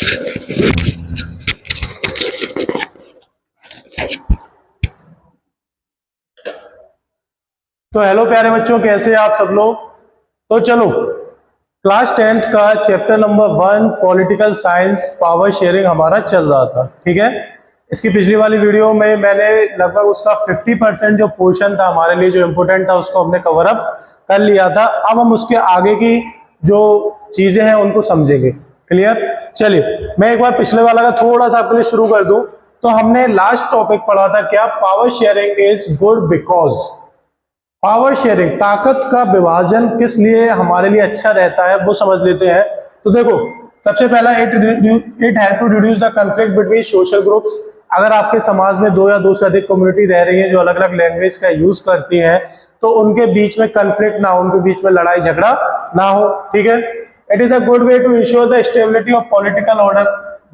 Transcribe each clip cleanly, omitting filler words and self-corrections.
तो हेलो प्यारे बच्चों, कैसे हैं आप सब लोग। तो चलो, क्लास 10th का chapter number 1 political science power sharing हमारा चल रहा था। ठीक है, इसकी पिछली वाली वीडियो में मैंने लगभग उसका 50% जो पोर्शन था हमारे लिए जो इम्पोर्टेंट था उसको हमने कवर अप कर लिया था। अब हम उसके आगे की जो चीजें हैं उनको समझेंगे। क्लियर। चलिए मैं एक बार पिछले वाला का थोड़ा सा आपके लिए शुरू कर दूं। तो हमने लास्ट टॉपिक पढ़ा था क्या, power sharing is good because. Power sharing, ताकत का विभाजन किस लिए हमारे लिए अच्छा रहता है वो समझ लेते हैं। तो देखो, सबसे पहला it help to reduce the conflict between social groups. अगर आपके समाज में दो या दो से अधिक कम्युनिटी रह रही है जो अलग अलग लैंग्वेज का यूज करती हैं, तो उनके बीच में कॉन्फ्लिक्ट ना हो, उनके बीच में लड़ाई झगड़ा ना हो। ठीक है। It is a good way to ensure the stability of political order.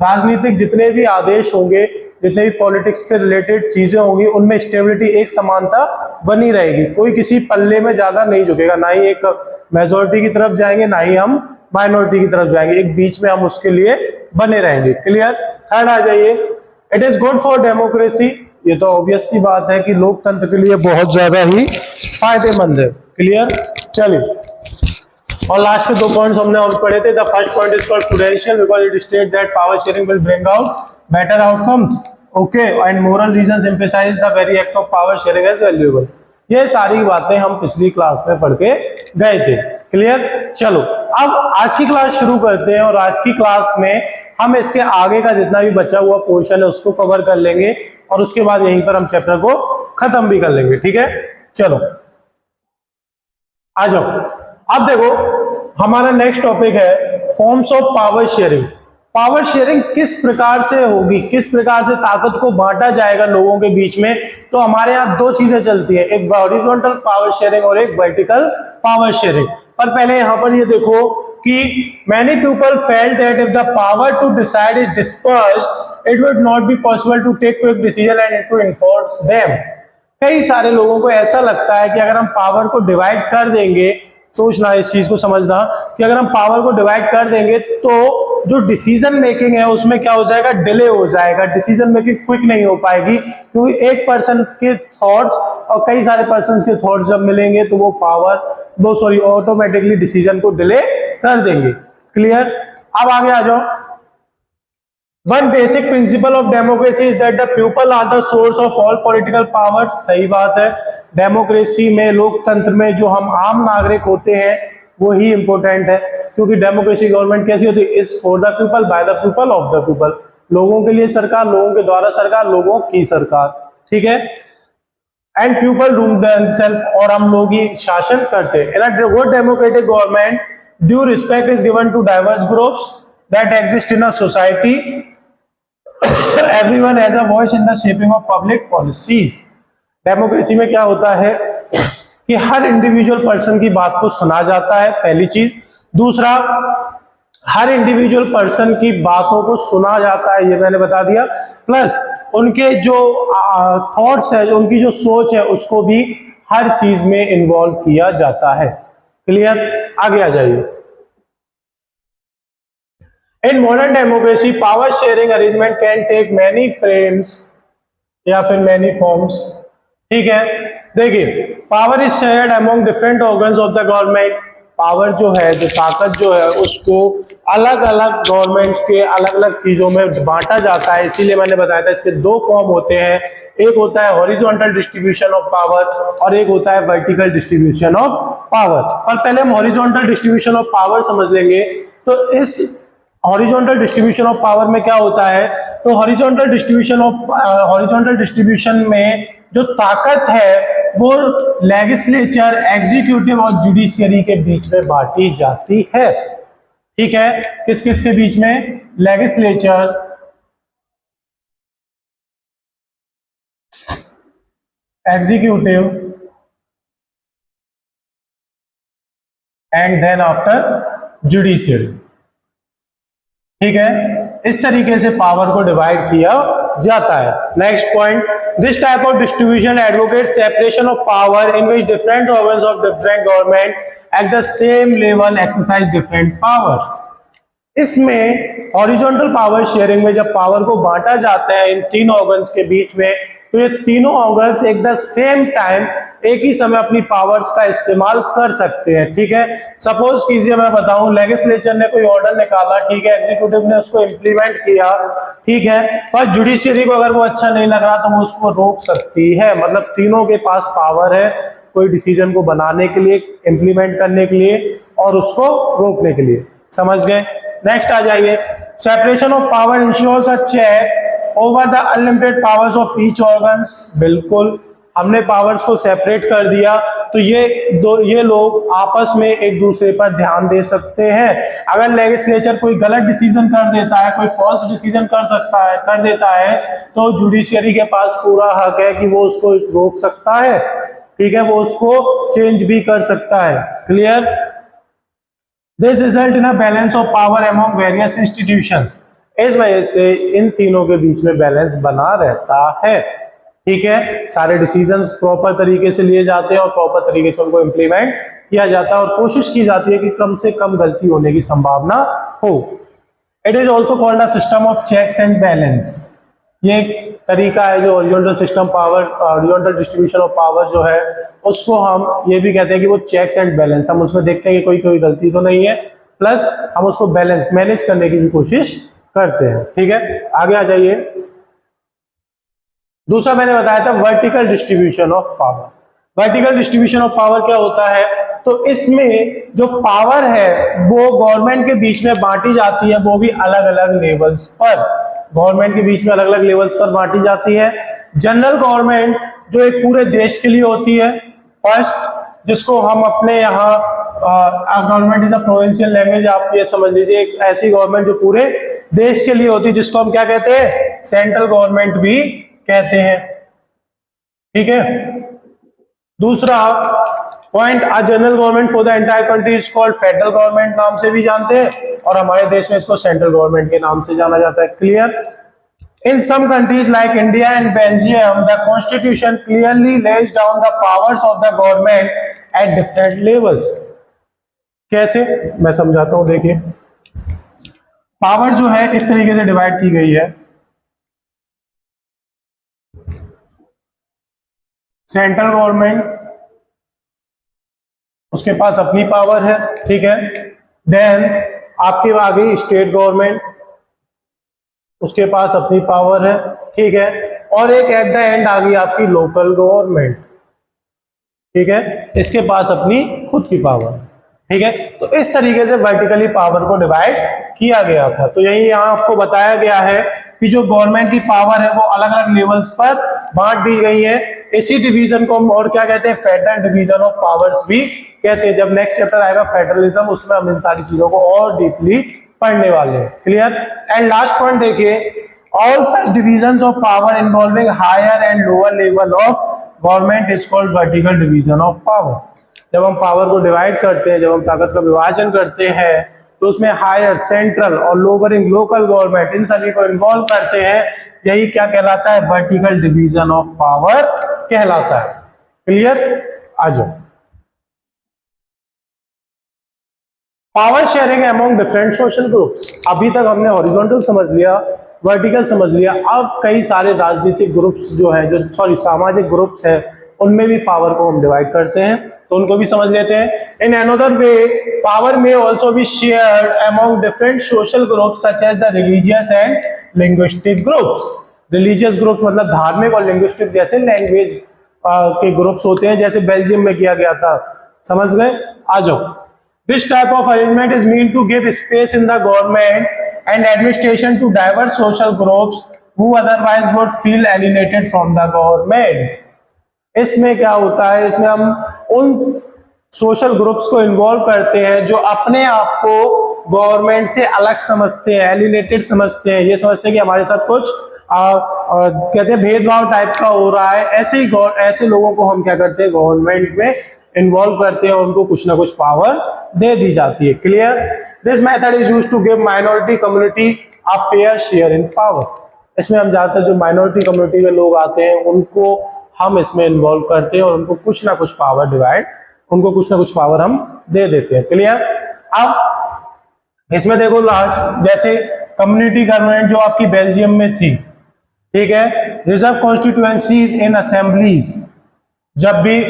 राजनीतिक जितने भी आदेश होंगे, जितने भी पॉलिटिक्स से रिलेटेड चीजें होंगी, उनमें स्टेबिलिटी, एक समानता बनी रहेगी। कोई किसी पल्ले में ज्यादा नहीं झुकेगा, ना ही एक मेजोरिटी की तरफ जाएंगे ना ही हम माइनॉरिटी की तरफ जाएंगे, एक बीच में हम उसके लिए बने रहेंगे। क्लियर। थर्ड आ जाइए, it is good for democracy. ये तो ऑब्वियस सी बात है कि लोकतंत्र के लिए बहुत ज्यादा ही फायदेमंद है। क्लियर। चलिए, और लास्ट के 2 पॉइंट्स हमने और पढ़े थे। The first point is called prudential because it state that power sharing will bring out better outcomes. Okay, and moral reasons emphasise the very act of power sharing as valuable. ये सारी बातें हम पिछली class में पढ़ के गए थे। क्लियर। चलो, अब आज की क्लास शुरू करते हैं और आज की क्लास में हम इसके आगे का जितना भी बचा हुआ पोर्शन है उसको कवर कर लेंगे और उसके बाद यहीं पर हम चैप्टर को खत्म भी कर लेंगे। ठीक है। चलो आ जाओ। अब देखो, हमारा नेक्स्ट टॉपिक है forms of power sharing. Power sharing किस प्रकार से होगी, किस प्रकार से ताकत को बांटा जाएगा लोगों के बीच में। तो हमारे यहाँ 2 चीजें चलती है, एक हॉरिजॉन्टल पावर शेयरिंग और एक वर्टिकल पावर शेयरिंग। पर पहले यहाँ पर ये देखो कि many people felt that if the power to decide is dispersed it would not be possible to take quick decision and to enforce them. कई सारे लोगों को ऐसा लगता है कि अगर हम पावर को डिवाइड कर देंगे, सोचना इस चीज को समझना कि अगर हम पावर को डिवाइड कर देंगे तो जो डिसीजन मेकिंग है उसमें क्या हो जाएगा, डिले हो जाएगा, डिसीजन मेकिंग क्विक नहीं हो पाएगी, क्योंकि एक पर्सन के थॉट्स और कई सारे पर्सन के थॉट्स जब मिलेंगे तो वो ऑटोमेटिकली डिसीजन को डिले कर देंगे। क्लियर। अब आगे आ जाओ। One basic principle of democracy is that the people are the source of all political powers। सही बात है, डेमोक्रेसी में, लोकतंत्र में जो हम आम नागरिक होते हैं वो ही इंपॉर्टेंट है, क्योंकि डेमोक्रेसी गवर्नमेंट कैसी होती है, is for the people, by the people, of the people. लोगों के लिए सरकार, लोगों के द्वारा सरकार, लोगों की सरकार। ठीक है। एंड पीपल रूल देमसेल्फ, और हम लोग ही शासन करते हैं। In a good democratic government due respect is given to diverse groups that exist in a society. Everyone has a voice in the shaping of public policies। Democracy में क्या होता है कि हर इंडिविजुअल पर्सन की बात को सुना जाता है, पहली चीज। दूसरा, हर इंडिविजुअल पर्सन की बातों को सुना जाता है, ये मैंने बता दिया। प्लस उनके जो थॉट्स है, उनकी जो सोच है, उसको भी हर चीज में इन्वॉल्व किया जाता है। क्लियर। आगे आ जाइए। In modern democracy, power sharing arrangement can take many frames या फिर many forms। ठीक है। देखिए, power is shared among different organs of the government. Power जो है, जो ताकत जो है, उसको अलग अलग गवर्नमेंट के अलग अलग चीजों में बांटा जाता है। इसीलिए मैंने बताया था इसके 2 फॉर्म होते हैं, एक होता है हॉरिजॉन्टल डिस्ट्रीब्यूशन ऑफ पावर और एक होता है वर्टिकल डिस्ट्रीब्यूशन ऑफ पावर। और पहले हम हॉरिजॉन्टल डिस्ट्रीब्यूशन ऑफ पावर समझ लेंगे। तो इस हॉरिजॉन्टल डिस्ट्रीब्यूशन ऑफ पावर में क्या होता है, तो हॉरिजॉन्टल डिस्ट्रीब्यूशन में जो ताकत है वो लेजिस्लेचर, एग्जीक्यूटिव और जुडिशियरी के बीच में बांटी जाती है। ठीक है। किस किस के बीच में, legislature, executive and then after judiciary. ठीक है। इस तरीके से पावर को डिवाइड किया जाता है। Next point, this type of distribution advocate separation of power in which different organs of different government at the same level exercise different powers. इसमें हॉरिजॉन्टल पावर शेयरिंग में जब पावर को बांटा जाता है इन तीन ऑर्गन्स के बीच में, तो ये तीनों ऑर्गन्स एक द सेम टाइम एक ही समय अपनी पावर्स का इस्तेमाल कर सकते हैं। ठीक है, सपोज कीजिए मैं बताऊं, लेजिस्लेचर ने कोई ऑर्डर निकाला, ठीक है, एग्जीक्यूटिव ने उसको इंप्लीमेंट किया, ठीक है, पर जुडिशियरी को अगर वो अच्छा नहीं लग रहा तो वो उसको रोक सकती है। मतलब तीनों के पास पावर है कोई डिसीजन को बनाने के लिए, इंप्लीमेंट करने के लिए और उसको रोकने के लिए। समझ गए? नेक्स्ट आ जाइए, separation of power ensures a check over the unlimited powers of each organs. बिल्कुल, हमने पावर्स को सेपरेट कर दिया तो ये लोग आपस में एक दूसरे पर ध्यान दे सकते हैं। अगर लेजिस्लेचर कोई गलत डिसीजन कर देता है, कोई फॉल्स डिसीजन कर देता है, तो जुडिशियरी के पास पूरा हक है कि वो उसको रोक सकता है। ठीक है, वो उसको चेंज भी कर सकता है। Clear? This result in a balance of power among various institutions. इस वजह से इन तीनों के बीच में बैलेंस बना रहता है। ठीक है, सारे डिसीजंस प्रॉपर तरीके से लिए जाते हैं और प्रॉपर तरीके से उनको इंप्लीमेंट किया जाता है और कोशिश की जाती है कि कम से कम गलती होने की संभावना हो। It is also called a system of checks and balance. ये एक तरीका है जो horizontal system power, horizontal distribution of power जो है उसको हम ये भी कहते हैं कि वो चेक्स एंड बैलेंस। हम उसमें देखते हैं कि कोई गलती तो नहीं है, प्लस हम उसको बैलेंस मैनेज करने की भी कोशिश करते हैं। ठीक है, आगे आ जाइए। दूसरा मैंने बताया था vertical distribution of power. Vertical distribution of power क्या होता है? तो इसमें जो पावर है वो गवर्नमेंट के बीच में बांटी जाती है, वो भी अलग अलग लेवल्स पर। गवर्नमेंट के बीच में अलग अलग लेवल्स पर बांटी जाती है। जनरल गवर्नमेंट जो एक पूरे देश के लिए होती है, फर्स्ट, जिसको हम अपने यहाँ government is a provincial language, आप ये समझ लीजिए, एक ऐसी गवर्नमेंट जो पूरे देश के लिए होती है, जिसको हम क्या कहते हैं? सेंट्रल गवर्नमेंट भी कहते हैं। ठीक है, दूसरा point, a general government for the entire country is called federal government, नाम से भी जानते हैं, और हमारे देश में इसको सेंट्रल गवर्नमेंट के नाम से जाना जाता है। Clear? In some countries like India and Belgium the constitution clearly lays down the powers of the government at different levels. कैसे? मैं समझाता हूं। देखिए, पावर जो है इस तरीके से डिवाइड की गई है। सेंट्रल गवर्नमेंट, उसके पास अपनी पावर है, ठीक है। देन आपके आगे स्टेट गवर्नमेंट, उसके पास अपनी पावर है, ठीक है। और एक एट द एंड आ गई आपकी लोकल गवर्नमेंट, ठीक है, इसके पास अपनी खुद की पावर, ठीक है। तो इस तरीके से वर्टिकली पावर को डिवाइड किया गया था। तो यही यहाँ आपको बताया गया है कि जो गवर्नमेंट की पावर है वो अलग अलग लेवल्स पर बांट दी गई है। इसी डिवीजन को हम और क्या कहते हैं? फेडरल डिवीजन ऑफ पावर्स भी कहते हैं। जब नेक्स्ट चैप्टर आएगा फेडरलिज्म, उसमें हम इन सारी चीजों को और डीपली पढ़ने वाले हैं। क्लियर? एंड लास्ट पॉइंट देखिए, all such divisions of power involving higher and lower level of government is called vertical division of power. जब हम पावर को डिवाइड करते हैं, जब हम ताकत का विभाजन करते हैं, तो उसमें हायर, सेंट्रल और लोअरिंग लोकल गवर्नमेंट, इन सभी को इन्वॉल्व करते हैं। यही क्या कहलाता है? वर्टिकल डिवीजन ऑफ पावर कहलाता है। क्लियर? आ जाओ। Power sharing among different social groups. अभी तक हमने हॉरिजॉन्टल समझ लिया, वर्टिकल समझ लिया। अब कई सारे राजनीतिक ग्रुप्स जो है, जो सामाजिक ग्रुप्स है, उनमें भी पावर को हम डिवाइड करते हैं, तो उनको भी समझ लेते हैं। In another way, power may also be shared among different social groups such as the religious and linguistic groups. Religious groups मतलब धार्मिक, और लिंग्विस्टिक जैसे लैंग्वेज के ग्रुप्स होते हैं, जैसे बेल्जियम में किया गया था। समझ गए? आ जाओ। This type of arrangement is meant to give space in the government and administration to diverse social groups who otherwise would feel alienated from the government. इसमें क्या होता है? इसमें हम उन सोशल ग्रुप्स को इन्वॉल्व करते हैं जो अपने आप को गवर्नमेंट से अलग समझते हैं, एलिनेटेड समझते हैं। ये समझते हैं कि हमारे साथ कुछ कहते हैं भेदभाव टाइप का हो रहा है। ऐसे लोगों को हम क्या करते हैं? गवर्नमेंट में इन्वॉल्व करते हैं और उनको कुछ ना कुछ पावर दे दी जाती है। Clear? This method is used to give minority community a fair share in power. इसमें हम ज्यादातर जो माइनॉरिटी कम्युनिटी के लोग आते हैं उनको हम इसमें इन्वॉल्व करते हैं और उनको कुछ ना कुछ पावर उनको कुछ ना कुछ पावर हम दे देते हैं। क्लियर? अब इसमें देखो लास्ट, जैसे कम्युनिटी गवर्नमेंट जो आपकी बेल्जियम में थी, ठीक है। रिजर्व कॉन्स्टिट्यूएंसीज इन असेंबलीज, जब भी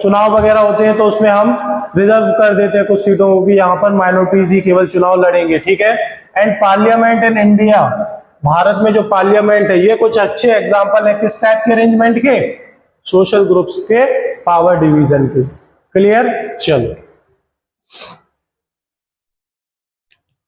चुनाव वगैरह होते हैं तो उसमें हम रिजर्व कर देते हैं कुछ सीटों को कि यहाँ पर माइनॉरिटीज ही केवल चुनाव लड़ेंगे, ठीक है। And parliament in India, Bharat में जो पार्लियामेंट है, ये कुछ अच्छे एग्जांपल है किस टाइप के अरेंजमेंट के, सोशल ग्रुप्स के पावर डिवीजन के। क्लियर, चलो।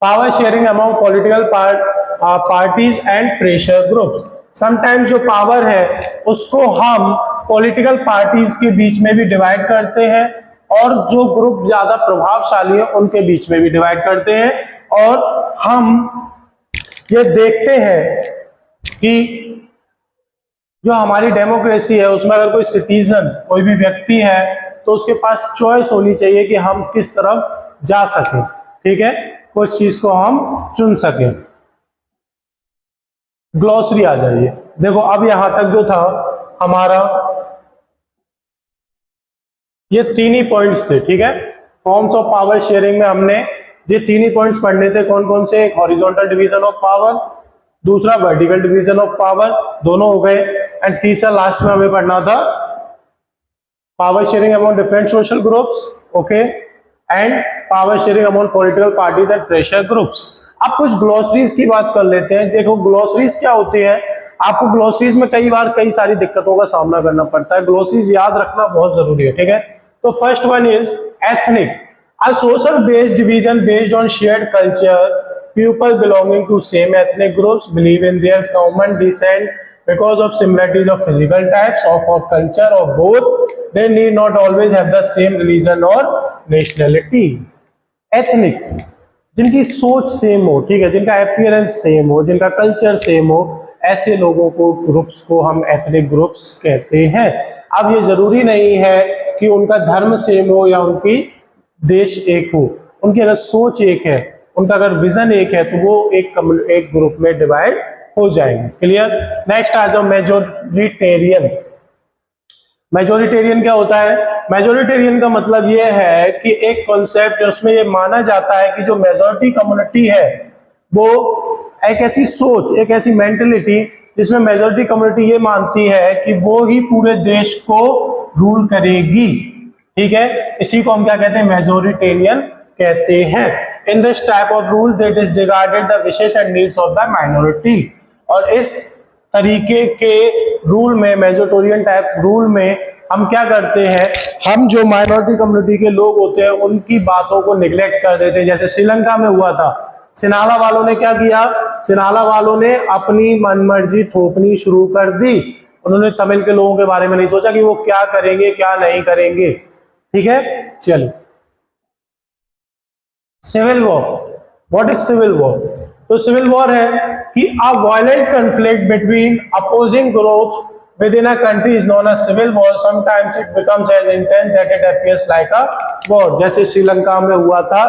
Power sharing among political parties and pressure group, sometimes जो पावर है उसको हम पॉलिटिकल पार्टीज के बीच में भी डिवाइड करते हैं और जो ग्रुप ज्यादा प्रभावशाली है उनके बीच में भी डिवाइड करते हैं, और हम ये देखते हैं कि जो हमारी डेमोक्रेसी है उसमें अगर कोई सिटीजन, कोई भी व्यक्ति है, तो उसके पास चॉइस होनी चाहिए कि हम किस तरफ जा सके, ठीक है, उस चीज को हम चुन सके। ग्लॉसरी आ जाइए, देखो अब यहां तक जो था हमारा ये तीन ही पॉइंट्स थे, ठीक है। फॉर्म्स ऑफ पावर शेयरिंग में हमने ये तीन ही पॉइंट्स पढ़ने थे, कौन कौन से, एक हॉरिजॉन्टल डिवीजन ऑफ पावर, दूसरा वर्टिकल डिवीजन ऑफ पावर, दोनों हो गए, एंड तीसरा लास्ट में हमें पढ़ना था power sharing among different social groups, okay, and power sharing among political parties and pressure groups. अब कुछ ग्लॉसरीज की बात कर लेते हैं। देखो ग्लॉसरीज क्या होती है, आपको ग्लॉसरीज में कई बार कई सारी दिक्कतों का सामना करना पड़ता है, ग्लॉसरीज याद रखना बहुत जरूरी है, ठीक है। तो first one is ethnic, a social based division based on shared culture, people belonging to same ethnic groups believe in their common descent because of similarities of physical types or for culture or both, they need not always have the same religion or nationality। Ethnics, जिनकी सोच same हो, ठीक है, जिनका appearance same हो, जिनका culture same हो, ऐसे लोगों को, ग्रुप्स को हम एथनिक ग्रुप्स कहते हैं। अब ये जरूरी नहीं है कि उनका धर्म सेम हो या उनकी देश एक हो, उनकी अगर सोच एक है, उनका अगर विजन एक है, तो वो एक ग्रुप में डिवाइड हो जाएंगे। क्लियर। नेक्स्ट आ जाओ मेजोरिटेरियन। मेजोरिटेरियन क्या होता है, मेजोरिटेरियन का मतलब ये है कि एक कॉन्सेप्ट उसमें ये माना जाता है कि जो मेजोरिटी कम्युनिटी है वो एक ऐसी सोच, एक ऐसी मेंटेलिटी जिसमें मेजोरिटी कम्युनिटी ये मानती है कि वो ही पूरे देश को रूल करेगी, ठीक है, इसी को हम क्या कहते हैं, मेजोरिटेरियन कहते हैं। In this type of rule that is disregarded the wishes and needs of the minority, और इस तरीके के रूल में, मेजोरिटेरियन टाइप रूल में हम क्या करते हैं, हम जो माइनॉरिटी कम्युनिटी के लोग होते हैं उनकी बातों को निगलेक्ट कर देते हैं। जैसे श्रीलंका में हुआ था, सिनाला वालों ने क्या किया, सिनाला वालों ने अपनी मनमर्जी थोपनी शुरू कर दी, उन्होंने तमिल के लोगों के बारे में नहीं सोचा कि वो क्या करेंगे क्या नहीं करेंगे, ठीक है। चलो, civil war, what is civil war, तो सिविल वॉर है कि a violent conflict between opposing groups within a country is known as civil war, sometimes it becomes as intense that it appears like a war। जैसे श्रीलंका में हुआ था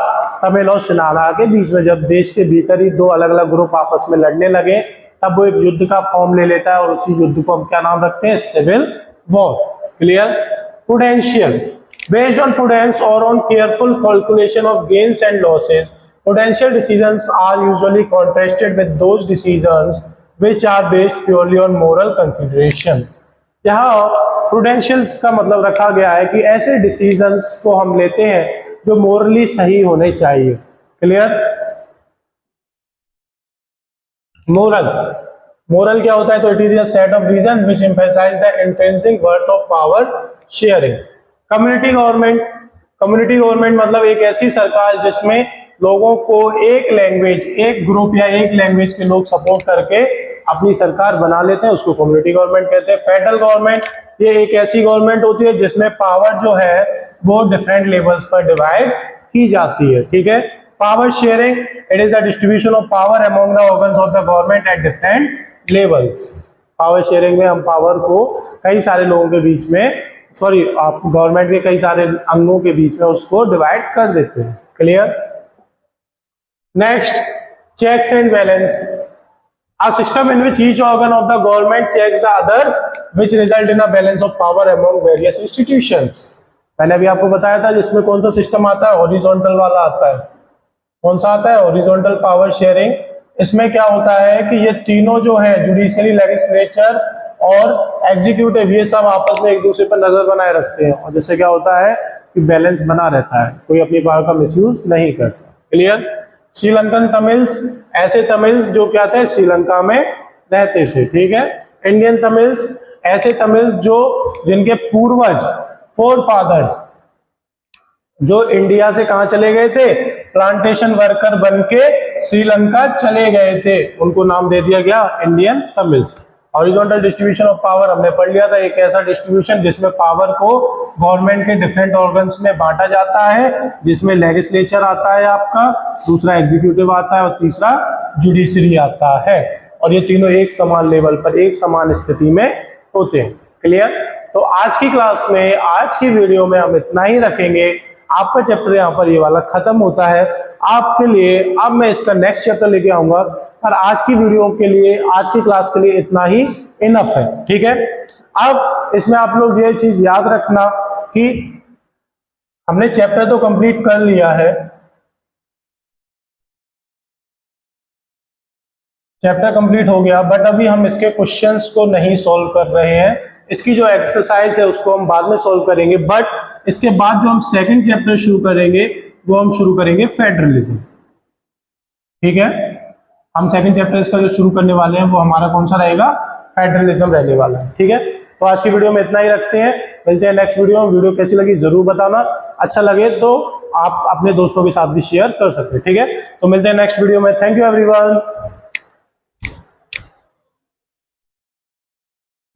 तमिल और सिनाला के बीच में, जब देश के भीतर ही दो अलग अलग ग्रुप आपस में लड़ने लगे तब वो एक युद्ध का फॉर्म ले लेता है, और उसी युद्ध को हम क्या नाम रखते हैं, civil war. Clear. Prudential, based on prudence or on careful calculation of gains and losses, prudential decisions are usually contrasted with those decisions which are based purely on moral considerations। यहाँ prudentials का मतलब रखा गया है कि ऐसे decisions को हम लेते हैं जो morally सही होने चाहिए। क्लियर। moral क्या होता है, तो it is a set of reasons which emphasize the intrinsic worth of power sharing। Community government मतलब एक ऐसी सरकार जिसमें लोगों को एक लैंग्वेज, एक ग्रुप या एक लैंग्वेज के लोग सपोर्ट करके अपनी सरकार बना लेते हैं, उसको कम्युनिटी गवर्नमेंट कहते हैं। फेडरल गवर्नमेंट, ये एक ऐसी गवर्नमेंट होती है जिसमें पावर जो है वो डिफरेंट लेवल्स पर डिवाइड की जाती है, ठीक है। Power sharing, it is the distribution of power among the organs of the government at different levels. Power sharing में हम पावर को कई सारे लोगों के बीच में, आप गवर्नमेंट के कई सारे अंगों के बीच में उसको डिवाइड कर देते हैं। Clear. Next, checks and balance, a system in which each organ of the government checks the others which result in a balance of power among various institutions। मैंने अभी आपको बताया था जिसमें कौन सा सिस्टम आता है, हॉरिजॉन्टल वाला आता है। कौन सा आता है, हॉरिजॉन्टल पावर शेयरिंग इसमें क्या होता है कि ये तीनों जो है जुडिशरी, लेजिस्लेचर और एग्जीक्यूटिव, ये सब आपस में एक दूसरे पर नजर बनाए रखते हैं, और जैसे क्या होता है कि बैलेंस बना रहता है, कोई अपनी पावर का मिसयूज नहीं करता। क्लियर। श्रीलंकन तमिल्स, ऐसे तमिल्स जो क्या थे, श्रीलंका में रहते थे। ठीक है। इंडियन तमिल्स, ऐसे तमिल्स जो जिनके पूर्वज, फोर फादर्स, जो इंडिया से कहां चले गए थे, प्लांटेशन वर्कर बन के श्रीलंका चले गए थे, उनको नाम दे दिया गया Indian Tamils. Horizontal distribution of power हमने पढ़ लिया था, एक ऐसा डिस्ट्रीब्यूशन जिसमें पावर को गवर्नमेंट के डिफरेंट ऑर्गन्स में बांटा जाता है, जिसमें लेजिस्लेचर आता है आपका, दूसरा एग्जीक्यूटिव आता है और तीसरा जुडिशरी आता है, और ये तीनों एक समान लेवल पर, एक समान स्थिति में होते हैं। क्लियर। तो आज की क्लास में, आज की वीडियो में हम इतना ही रखेंगे। आपका चैप्टर यहाँ पर ये वाला खत्म होता है। आपके लिए अब मैं इसका नेक्स्ट चैप्टर लेके आऊंगा, पर आज की वीडियो के लिए, आज की क्लास के लिए इतना ही इनफ है। ठीक है। अब इसमें आप लोग ये चीज याद रखना कि हमने चैप्टर तो कंप्लीट कर लिया है, चैप्टर कंप्लीट हो गया, बट अभी हम इसके क्वेश्चंस को नहीं सॉल्व कर रहे हैं। इसकी जो एक्सरसाइज है उसको हम बाद में सॉल्व करेंगे, बट इसके बाद जो हम सेकंड चैप्टर शुरू करेंगे वो हम शुरू करेंगे फेडरलिज्म। ठीक है। हम सेकंड चैप्टर इसका जो शुरू करने वाले हैं वो हमारा कौन सा रहेगा, फेडरलिज्म रहने वाला है। ठीक है। तो आज की वीडियो में इतना ही रखते हैं, मिलते हैं नेक्स्ट वीडियो में। वीडियो कैसी लगी जरूर बताना, अच्छा लगे तो आप अपने दोस्तों के साथ भी शेयर कर सकते हैं। ठीक है। तो मिलते हैं नेक्स्ट वीडियो में। Thank you everyone.